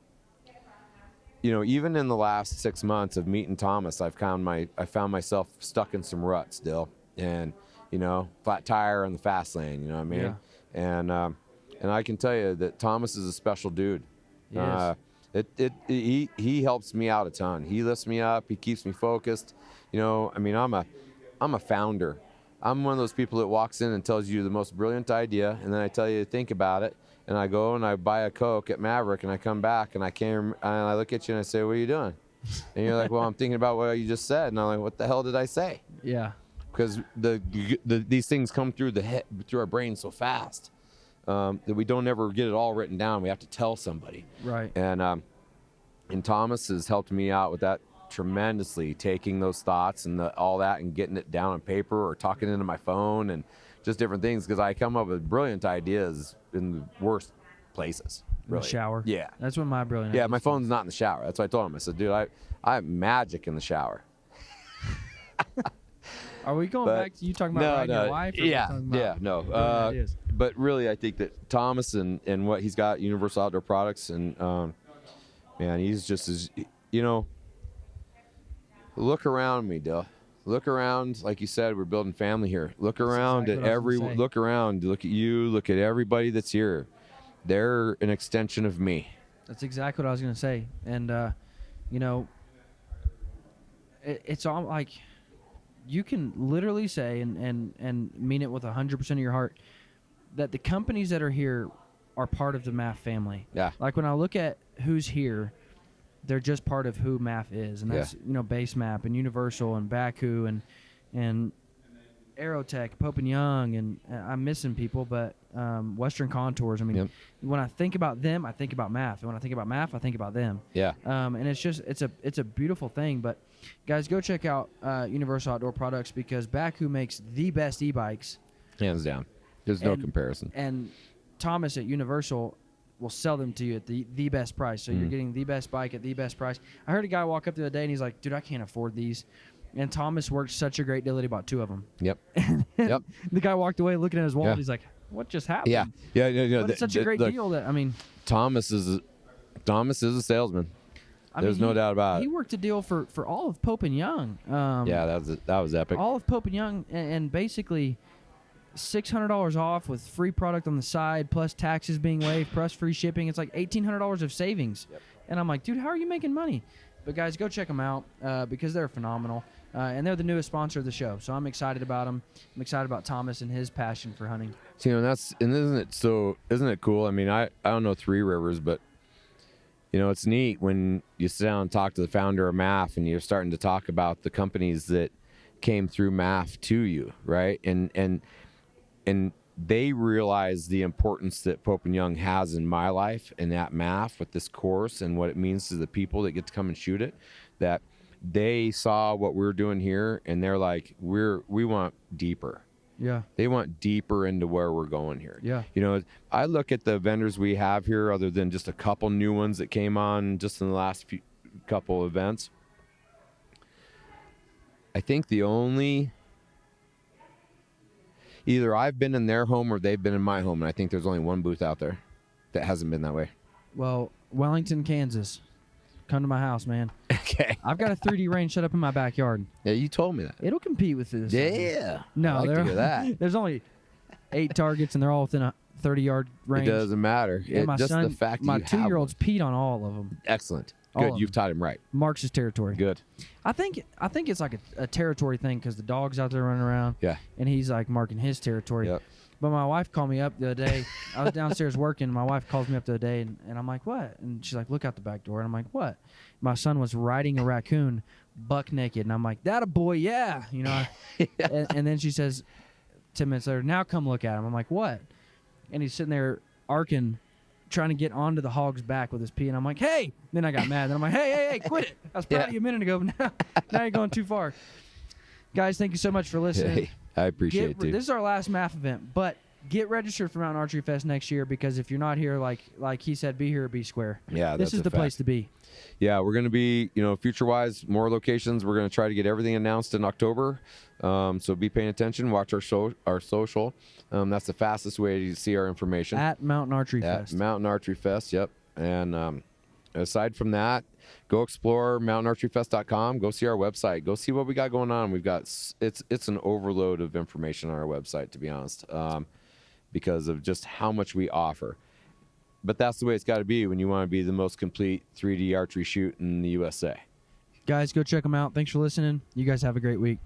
you know, even in the last 6 months of meeting Thomas, I found myself stuck in some ruts still, and, you know, flat tire on the fast lane. You know what I mean? Yeah. And I can tell you that Thomas is a special dude. Yes. He helps me out a ton. He lifts me up. He keeps me focused. You know, I mean, I'm a founder. I'm one of those people that walks in and tells you the most brilliant idea, and then I tell you to think about it, and I go and I buy a Coke at Maverick, and I come back and I look at you and I say, "What are you doing?" And you're like, "Well, I'm thinking about what you just said." And I'm like, "What the hell did I say?" Yeah. Because these things come through through our brain so fast that we don't ever get it all written down. We have to tell somebody. Right. And Thomas has helped me out with that tremendously, taking those thoughts and all that and getting it down on paper or talking into my phone and just different things, because I come up with brilliant ideas in the worst places. Really. In the shower. Yeah. That's what my brilliant. Yeah, ideas my are. phone's not in the shower. That's what I told him. I said, "Dude, I have magic in the shower." Are we going back to you talking about riding your wife? Or Yeah, talking about no. brilliant ideas? But really, I think that Thomas and what he's got, Universal Outdoor Products, and man, he's just as, you know. Look around me, Dill. Look around, like you said, we're building family here. Look around exactly at look around, look at you, look at everybody that's here. They're an extension of me. That's exactly what I was going to say. And, you know, it's all like you can literally say and mean it with 100% of your heart that the companies that are here are part of the MAF family. Yeah. Like when I look at who's here, they're just part of who MAF is, and that's Base Map and Universal and Baku and Aerotech, Pope and Young, and I'm missing people, but Western Contours. I mean, when I think about them, I think about MAF, and when I think about MAF, I think about them. Yeah. And it's a beautiful thing. But guys, go check out Universal Outdoor Products because Baku makes the best e-bikes, hands down. There's no comparison. And Thomas at Universal will sell them to you at the best price. So you're getting the best bike at the best price. I heard a guy walk up the other day and he's like, dude, I can't afford these. And Thomas worked such a great deal that he bought 2 of them. Yep. The guy walked away looking at his wallet. He's like, what just happened? Yeah. But it's such a great deal that, I mean. Thomas is a salesman. There's no doubt about it. He worked a deal for all of Pope and Young. That was epic. All of Pope and Young, and basically $600 off with free product on the side, plus taxes being waived, plus free shipping. It's like $1,800 of savings. Yep. And I'm like, dude, how are you making money? But guys, go check them out because they're phenomenal. And they're the newest sponsor of the show. So I'm excited about them. I'm excited about Thomas and his passion for hunting. So, isn't it cool? I mean, I don't know Three Rivers, but it's neat when you sit down and talk to the founder of MAF and you're starting to talk about the companies that came through MAF to you, right? And they realize the importance that Pope and Young has in my life and at MAF with this course and what it means to the people that get to come and shoot it, that they saw what we're doing here and they're like, we want deeper. Yeah. They want deeper into where we're going here. Yeah. I look at the vendors we have here, other than just a couple new ones that came on just in the last couple events. I think the only, either I've been in their home or they've been in my home, and I think there's only one booth out there that hasn't been that way. Well, Wellington, Kansas. Come to my house, man. Okay. I've got a 3D range set up in my backyard. Yeah, you told me that. It'll compete with this. Yeah. No, I like to hear that. There's only 8 targets, and they're all within a 30-yard range. It doesn't matter. My just son, the fact my you have 2-year-old's peed on all of them. Excellent. All Good. of You've taught him right. Marks his territory. Good. I think it's like a territory thing because the dog's out there running around. Yeah. And he's like marking his territory. Yep. But my wife called me up the other day. I was downstairs working. My wife calls me up the other day, and I'm like, what? And she's like, look out the back door. And I'm like, what? My son was riding a raccoon buck naked. And I'm like, that a boy, yeah. And then she says 10 minutes later, now come look at him. I'm like, what? And he's sitting there arcing, trying to get onto the hog's back with his pee. And I'm like, hey. Then I got mad. Then I'm like, hey, quit it. I was proud of you a minute ago, but now you're going too far. Guys, thank you so much for listening. Hey, I appreciate it, dude. This is our last MAF event, but get registered for Mountain Archery Fest next year because if you're not here, like he said, be here or be square. Yeah, this is the place to be. Yeah, we're going to be, future-wise, more locations. We're going to try to get everything announced in October. So be paying attention. Watch our social. That's the fastest way to see our information. At Mountain Archery Fest. Mountain Archery Fest, yep. And aside from that, go explore mountainarcheryfest.com. Go see our website. Go see what we got going on. We've got it's an overload of information on our website, to be honest, because of just how much we offer. But that's the way it's got to be when you want to be the most complete 3D archery shoot in the USA. Guys, go check them out. Thanks for listening. You guys have a great week.